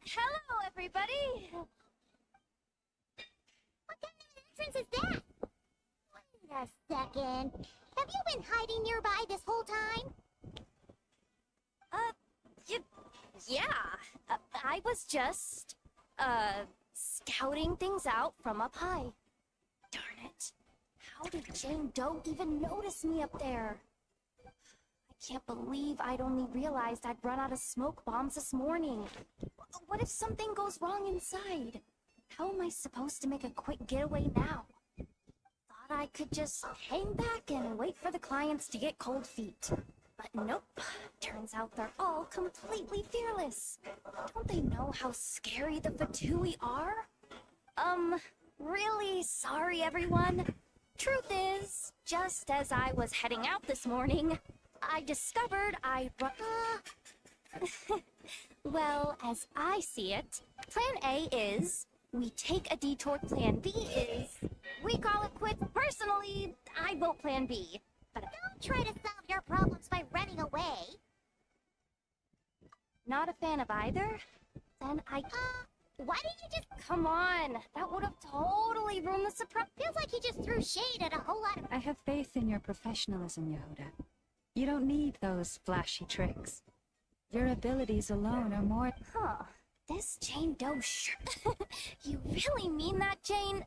Hello, everybody! What kind of entrance is that? Wait a second. Have you been hiding nearby this whole time? Yeah. I was just, scouting things out from up high. Darn it. How did Jane Doe even notice me up there? I can't believe I'd only realized I'd run out of smoke bombs this morning. What if something goes wrong inside? How am I supposed to make a quick getaway now? Thought I could just hang back and wait for the clients to get cold feet. But nope. Turns out they're all completely fearless. Don't they know how scary the Fatui are? Really sorry, everyone. Truth is, just as I was heading out this morning, I discovered well, as I see it, Plan A is we take a detour. Plan B is we call it quits. Personally, I vote Plan B. But Don't try to solve your problems by running away. not a fan of either, then Why didn't you just... come on. That would have totally ruined the surprise. Feels like you just threw shade at a whole lot of... I have faith in your professionalism, Yehoda. You don't need those flashy tricks. Your abilities alone are more... Huh. This Jane Doe sure... You really mean that, Jane?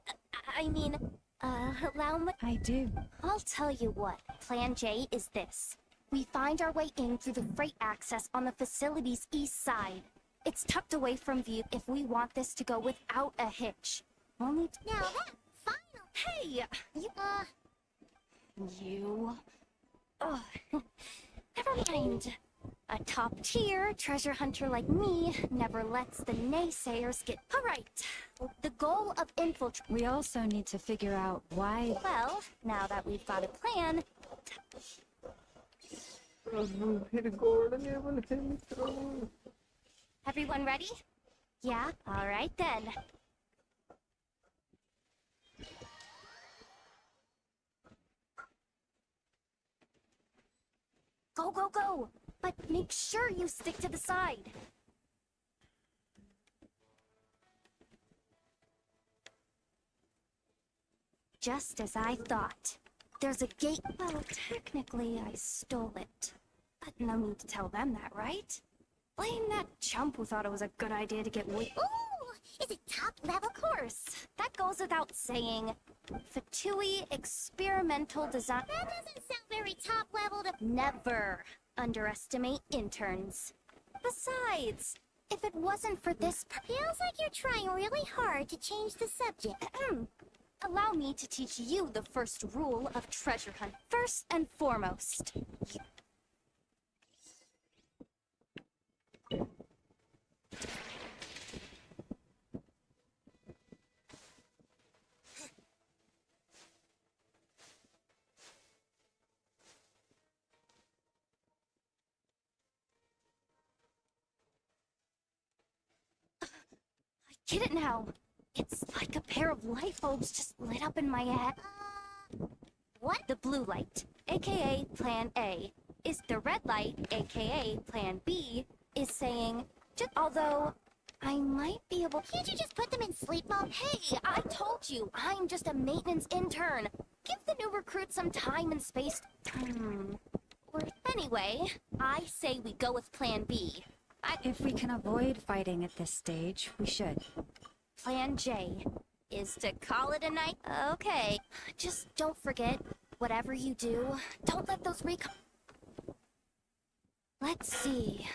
I mean, allow me... I do. I'll tell you what. Plan J is this. We find our way in through the freight access on the facility's east side. It's tucked away from view if we want this to go without a hitch. Only... Now that final... Hey! You... Ugh. Never mind. A top-tier treasure hunter like me never lets the naysayers get... Alright. The goal of infiltrate... We also need to figure out why... Well, now that we've got a plan... फिर gold level है मित्रों। Everyone ready? Yeah? Alright then. Go, go, go! But make sure you stick to the side. Just as I thought. There's a gate. Well, technically, I stole it. But no need to tell them that, right? Blame that chump who thought it was a good idea to get way. Ooh! Is it top level? Of course. That goes without saying. Fatui experimental design. That doesn't sound very top level to... Never underestimate interns. Besides, if it wasn't for this... Feels like you're trying really hard to change the subject. Allow me to teach you the first rule of treasure hunt. First and foremost, get it now. It's like a pair of light bulbs just lit up in my head. What? The blue light, aka Plan A, is the red light, aka Plan B, is saying, just although I might be able. Can't you just put them in sleep mode? Hey, I told you, I'm just a maintenance intern. Give the new recruit some time and space. Or anyway, I say we go with Plan B. If we can avoid fighting at this stage, we should. Plan J is to call it a night. Okay, just don't forget, whatever you do, don't let those Let's see.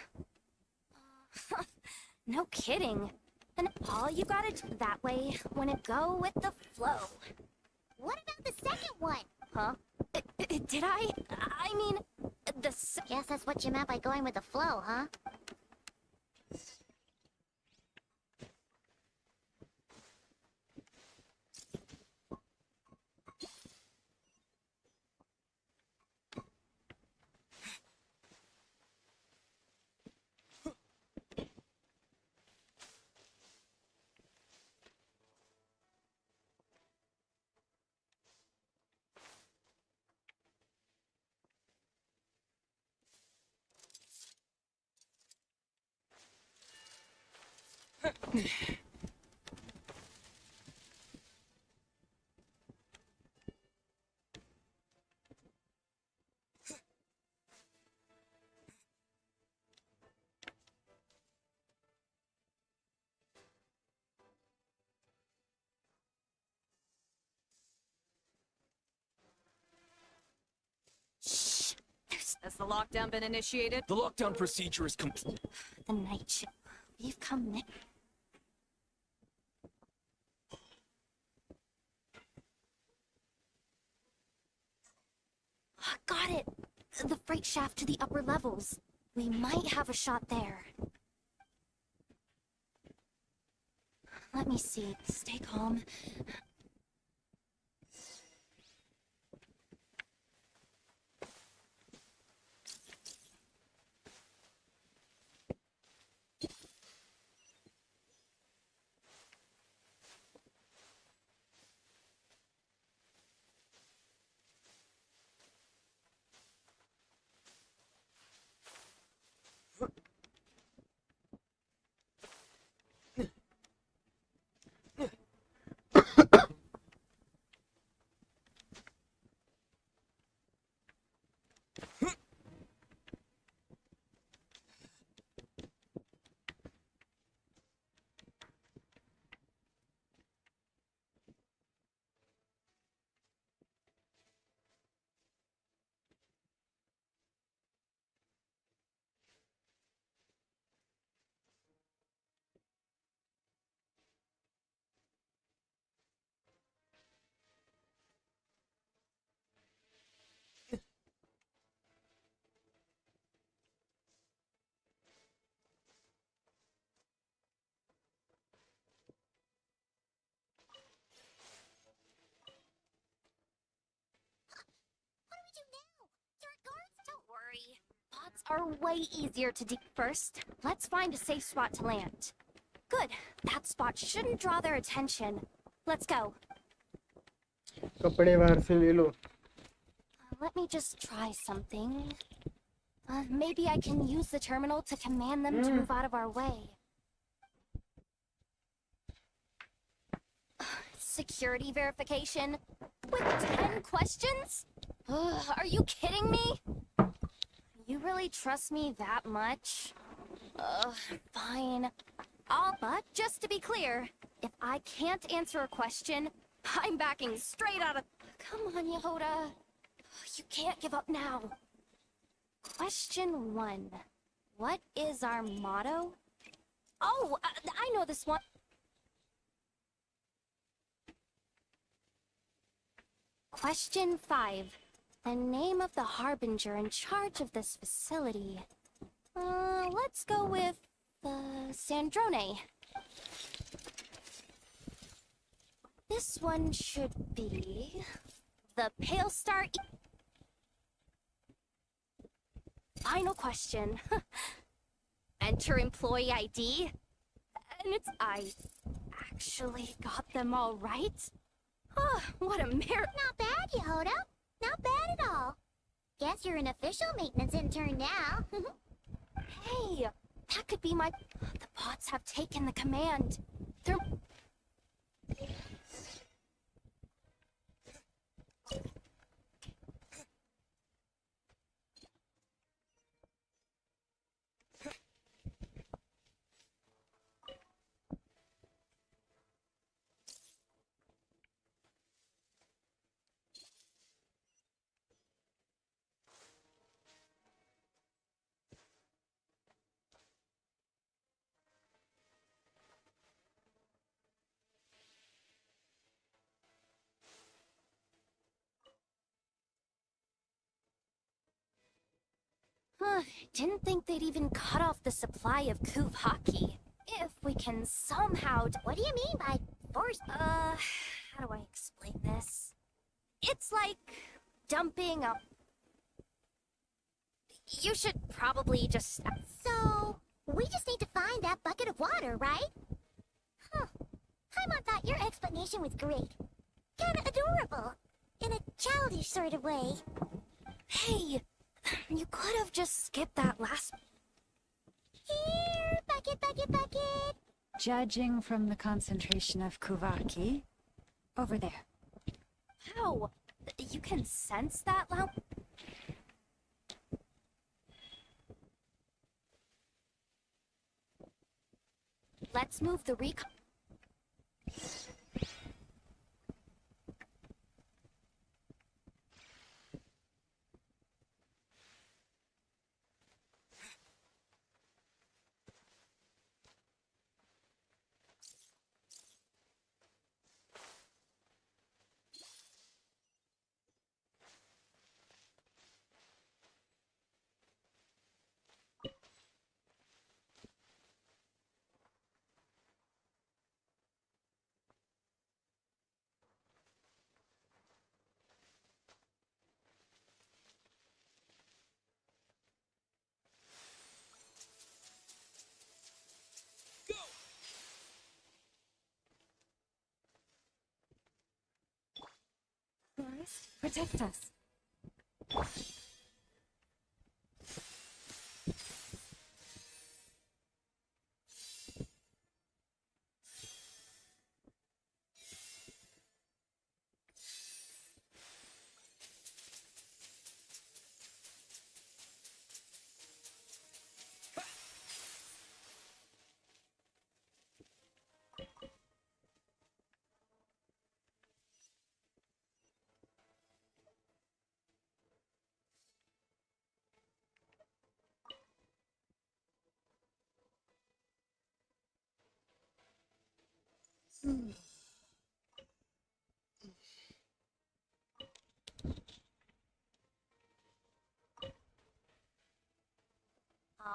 No kidding. And all you gotta do that way, when it go with the flow. What about the second one? Huh? Did I? I mean, Guess that's what you meant by going with the flow, huh? Has the lockdown been initiated? The lockdown procedure is complete. the night shift. We've come next. Got it! The freight shaft to the upper levels. We might have a shot there. Let me see. Stay calm. Don't worry. Pods are way easier to dig. First, let's find a safe spot to land. Good. That spot shouldn't draw their attention. Let's go. कपड़े बाहर से ले लो. Let me just try something. Maybe I can use the terminal to command them to move out of our way. Security verification? With 10 questions? Are you kidding me? You really trust me that much? Fine. But just to be clear, if I can't answer a question, I'm backing straight out of... Come on, Yehoda. You can't give up now. Question 1. What is our motto? Oh, I know this one. Question 5. The name of the harbinger in charge of this facility. Let's go with Sandrone. This one should be the Pale Star. Final question. Enter employee ID. And I actually got them all right. Oh, what a Not bad, Yehoda. Not bad at all. Guess you're an official maintenance intern now. Hey, that could be my. The bots have taken the command. They're. Didn't think they'd even cut off the supply of Kuv hockey. If we can somehow. What do you mean by force? How do I explain this? It's like dumping a. You should probably just. So, we just need to find that bucket of water, right? Huh. Paimon thought your explanation was great. Kinda adorable. In a childish sort of way. Hey, you could have just skipped that last. Here, bucket, bucket, bucket. Judging from the concentration of Kuvaki, over there. How? You can sense that loud. Let's move the recon. Boris, protect us.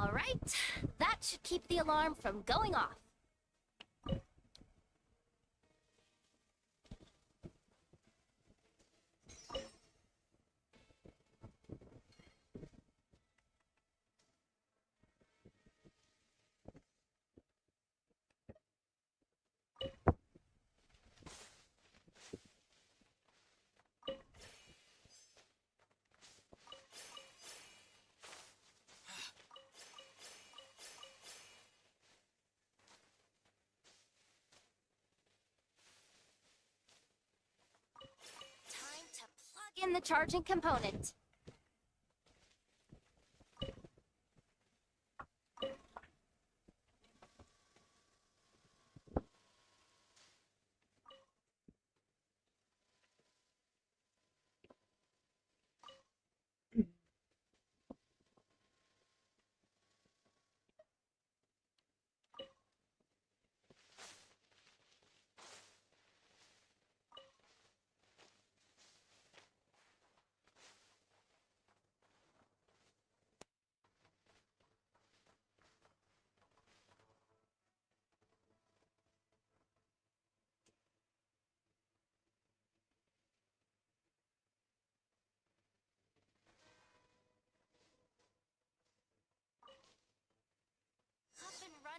All right, that should keep the alarm from going off. Time to plug in the charging component.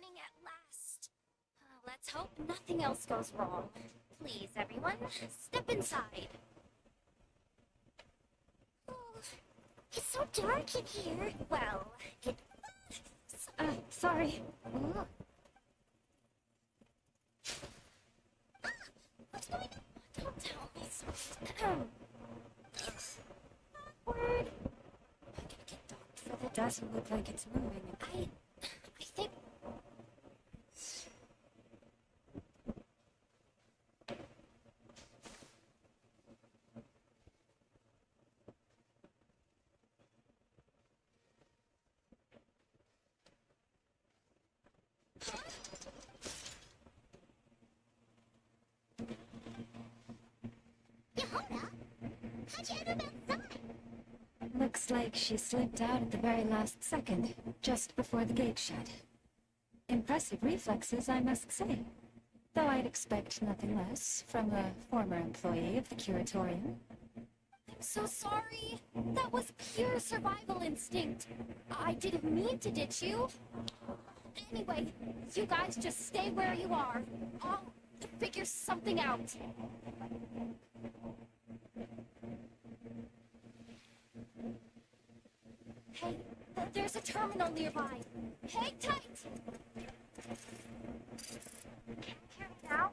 morning at last. Let's hope nothing else goes wrong. Please, everyone, step inside. Oh, it's so dark in here. Well, it... Sorry. Ooh. What's going on? Don't tell me something. Awkward. I'm gonna get docked for the... Doesn't look like it's moving. I think... Yahona, how'd you end up outside? Looks like she slipped out at the very last second, just before the gate shut. Impressive reflexes, I must say. Though I'd expect nothing less from a former employee of the Curatorium. I'm so sorry. That was pure survival instinct. I didn't mean to ditch you. Anyway, you guys just stay where you are. I'll figure something out. Hey, there's a terminal nearby. Hang tight! Can you hear me now?